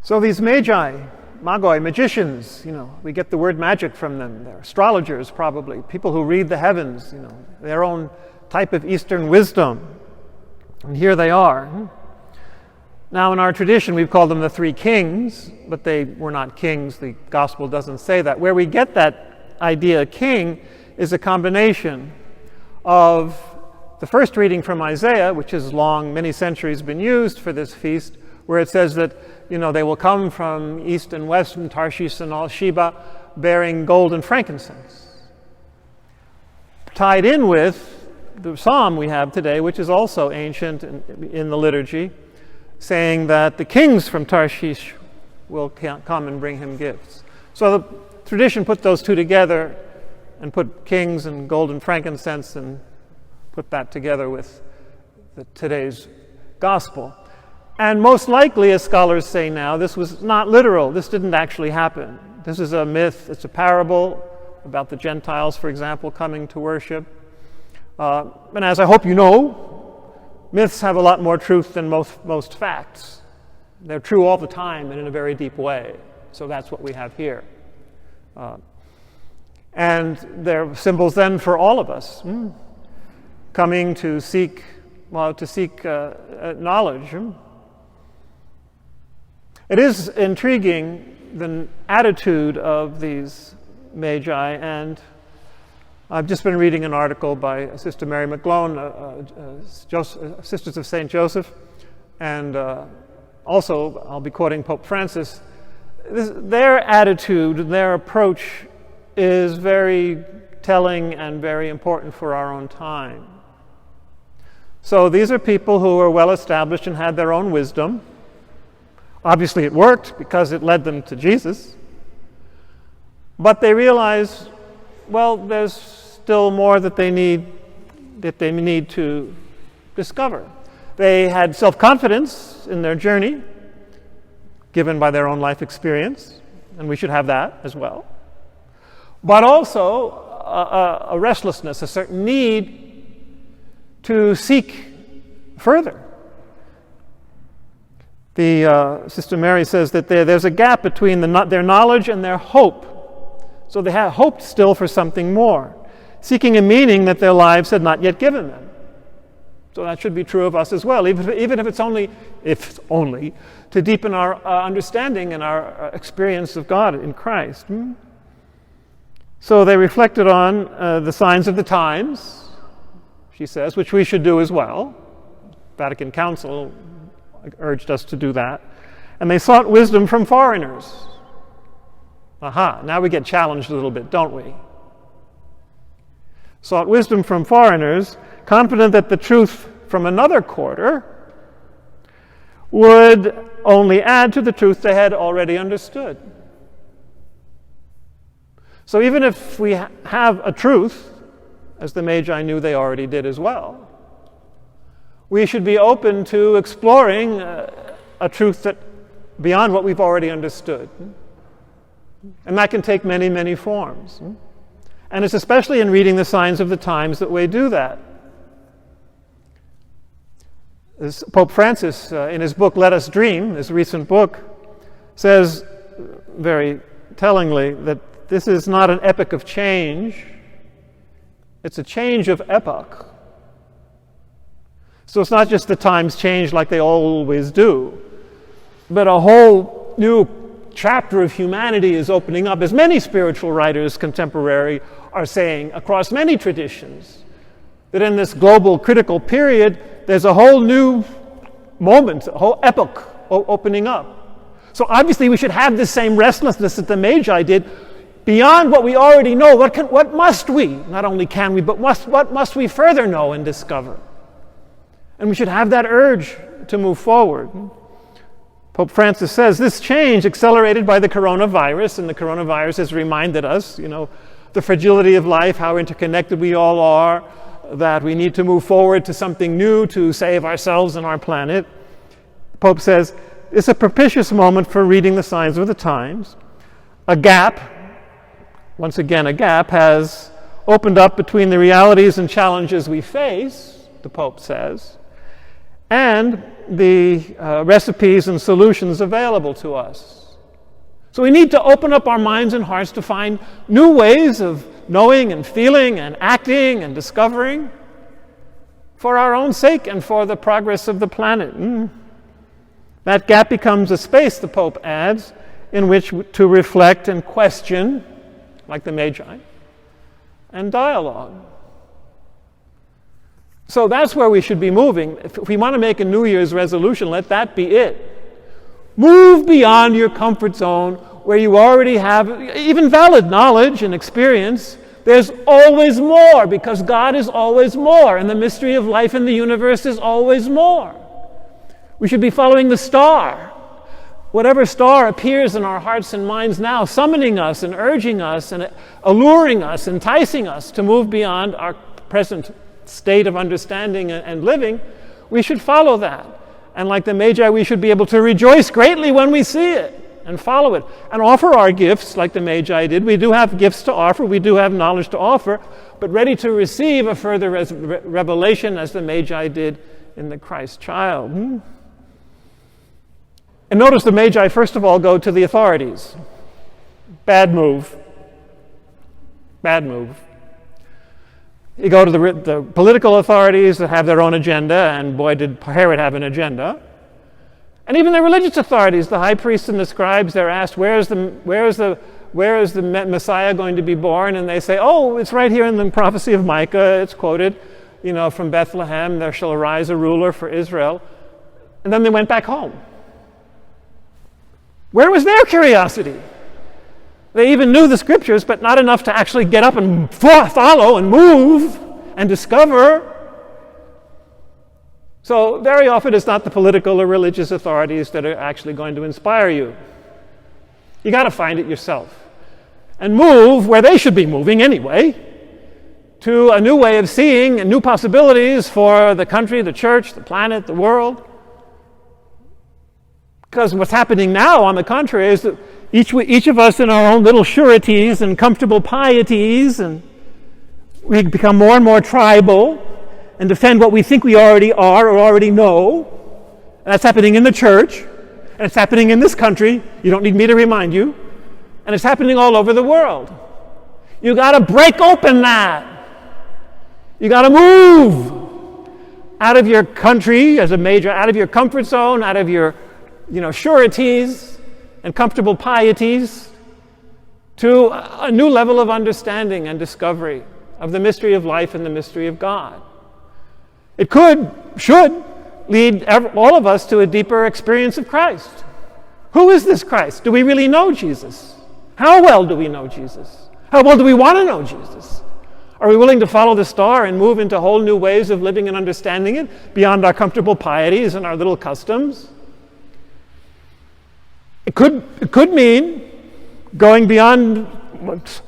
So these magoi, magicians, we get the word magic from them. They're astrologers, probably, people who read the heavens, their own type of Eastern wisdom. And here they are. Now, in our tradition, we've called them the three kings, but they were not kings. The gospel doesn't say that. Where we get that idea, king, is a combination of the first reading from Isaiah, which has long, many centuries been used for this feast, where it says that, they will come from east and west, from Tarshish and all Sheba, bearing gold and frankincense. Tied in with the psalm we have today, which is also ancient in the liturgy, saying that the kings from Tarshish will come and bring him gifts. So the tradition put those two together and put kings and gold and frankincense and put that together with today's gospel. And most likely, as scholars say now, this was not literal. This didn't actually happen. This is a myth. It's a parable about the Gentiles, for example, coming to worship. And as I hope you know, myths have a lot more truth than most facts. They're true all the time and in a very deep way. So that's what we have here. And they're symbols then for all of us, coming to seek knowledge. It is intriguing, the attitude of these magi, and I've just been reading an article by Sister Mary McGlone, Sisters of St. Joseph, and also I'll be quoting Pope Francis. Their attitude, their approach is very telling and very important for our own time. So these are people who are well established and had their own wisdom. Obviously it worked because it led them to Jesus. But they realize, well, there's still more that they need to discover. They had self-confidence in their journey, given by their own life experience, and we should have that as well. But also a restlessness, a certain need to seek further. The Sister Mary says that there's a gap between their knowledge and their hope. So they have hoped still for something more, seeking a meaning that their lives had not yet given them. So that should be true of us as well, even if it's only to deepen our understanding and our experience of God in Christ. So they reflected on the signs of the times, she says, which we should do as well. Vatican Council urged us to do that. And they sought wisdom from foreigners. Now we get challenged a little bit, don't we? Sought wisdom from foreigners, confident that the truth from another quarter would only add to the truth they had already understood. So even if we have a truth, as the Magi knew they already did as well, we should be open to exploring a truth that beyond what we've already understood. And that can take many, many forms. And it's especially in reading the signs of the times that we do that. Pope Francis, in his book, Let Us Dream, his recent book, says very tellingly that this is not an epoch of change, it's a change of epoch. So it's not just the times change like they always do, but a whole new chapter of humanity is opening up, as many spiritual writers contemporary are saying across many traditions, that in this global critical period, there's a whole new moment, a whole epoch opening up. So obviously we should have the same restlessness that the Magi did, beyond what we already know. What must we, not only can we, but what must we further know and discover? And we should have that urge to move forward. Pope Francis says this change accelerated by the coronavirus, and the coronavirus has reminded us, the fragility of life, how interconnected we all are, that we need to move forward to something new to save ourselves and our planet. The Pope says it's a propitious moment for reading the signs of the times. A gap, once again, has opened up between the realities and challenges we face, the Pope says, and the recipes and solutions available to us. So we need to open up our minds and hearts to find new ways of knowing and feeling and acting and discovering for our own sake and for the progress of the planet. That gap becomes a space, the Pope adds, in which to reflect and question, like the Magi, and dialogue. So that's where we should be moving. If we want to make a New Year's resolution, let that be it. Move beyond your comfort zone where you already have even valid knowledge and experience. There's always more, because God is always more, and the mystery of life in the universe is always more. We should be following the star. Whatever star appears in our hearts and minds now, summoning us and urging us and alluring us, enticing us to move beyond our present state of understanding and living, we should follow that. And like the Magi, we should be able to rejoice greatly when we see it and follow it and offer our gifts like the Magi did. We do have gifts to offer, we do have knowledge to offer, but ready to receive a further revelation as the Magi did in the Christ child. And notice the Magi, first of all, go to the authorities. Bad move. Bad move. You go to the political authorities that have their own agenda, and boy, did Herod have an agenda. And even the religious authorities, the high priests and the scribes, they're asked, where is the Messiah going to be born? And they say, oh, it's right here in the prophecy of Micah. It's quoted, from Bethlehem, there shall arise a ruler for Israel. And then they went back home. Where was their curiosity? They even knew the scriptures, but not enough to actually get up and follow and move and discover. So very often it's not the political or religious authorities that are actually going to inspire you. You got to find it yourself and move where they should be moving anyway, to a new way of seeing and new possibilities for the country, the church, the planet, the world. Because what's happening now, on the contrary, is that each of us in our own little sureties and comfortable pieties, and we become more and more tribal and defend what we think we already are or already know. And that's happening in the church, and it's happening in this country. You don't need me to remind you. And it's happening all over the world. You got to break open that. You got to move out of your country as a major, out of your comfort zone, out of your sureties and comfortable pieties, to a new level of understanding and discovery of the mystery of life and the mystery of God. It should lead all of us to a deeper experience of Christ. Who is this Christ? Do we really know Jesus? How well do we know Jesus? How well do we want to know Jesus? Are we willing to follow the star and move into whole new ways of living and understanding it beyond our comfortable pieties and our little customs? It could mean going beyond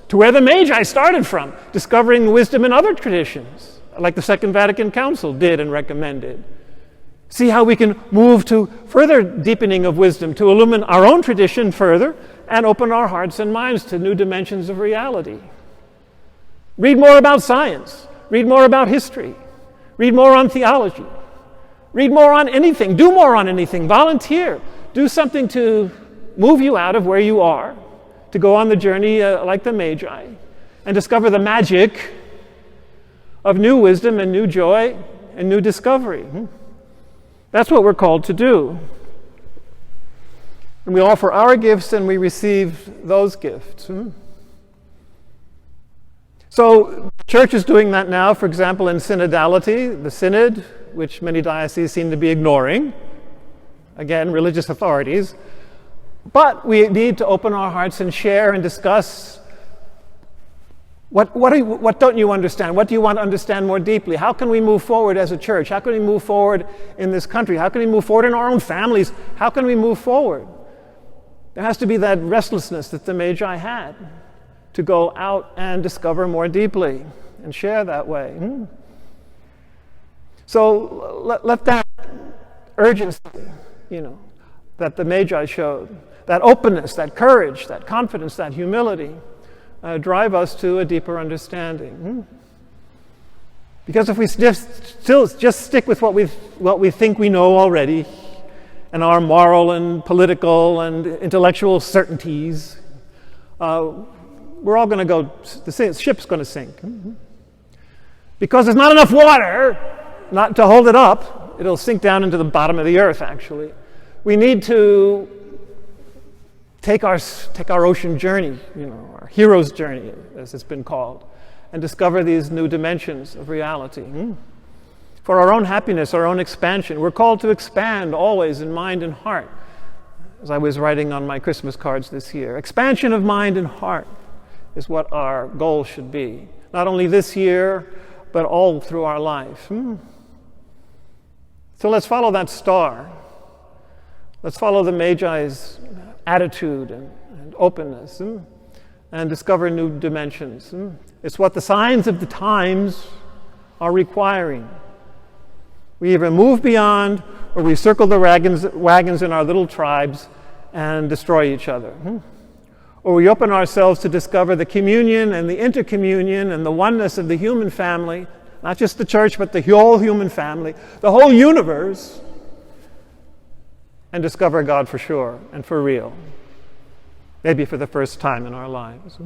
to where the Magi started from, discovering wisdom in other traditions, like the Second Vatican Council did and recommended. See how we can move to further deepening of wisdom, to illumine our own tradition further and open our hearts and minds to new dimensions of reality. Read more about science. Read more about history. Read more on theology. Read more on anything. Do more on anything. Volunteer. Do something to move you out of where you are, to go on the journey like the Magi and discover the magic of new wisdom and new joy and new discovery. That's what we're called to do. And we offer our gifts and we receive those gifts. So the church is doing that now, for example, in synodality, the synod, which many dioceses seem to be ignoring. Again, religious authorities. But we need to open our hearts and share and discuss what don't you understand? What do you want to understand more deeply? How can we move forward as a church? How can we move forward in this country? How can we move forward in our own families? How can we move forward? There has to be that restlessness that the Magi had to go out and discover more deeply and share that way. So let that urgency, that the Magi showed, that openness, that courage, that confidence, that humility, drive us to a deeper understanding. Because if we just stick with what we think we know already, and our moral and political and intellectual certainties, we're all going to go, the ship's going to sink. Because there's not enough water not to hold it up, it'll sink down into the bottom of the earth, actually. We need to take our ocean journey, our hero's journey, as it's been called, and discover these new dimensions of reality. For our own happiness, our own expansion. We're called to expand always in mind and heart, as I was writing on my Christmas cards this year. Expansion of mind and heart is what our goal should be, not only this year, but all through our life. So let's follow that star. Let's follow the Magi's attitude and openness and discover new dimensions. It's what the signs of the times are requiring. We either move beyond or we circle the wagons in our little tribes and destroy each other. Or we open ourselves to discover the communion and the intercommunion and the oneness of the human family, not just the church, but the whole human family, the whole universe, and discover God for sure and for real, maybe for the first time in our lives.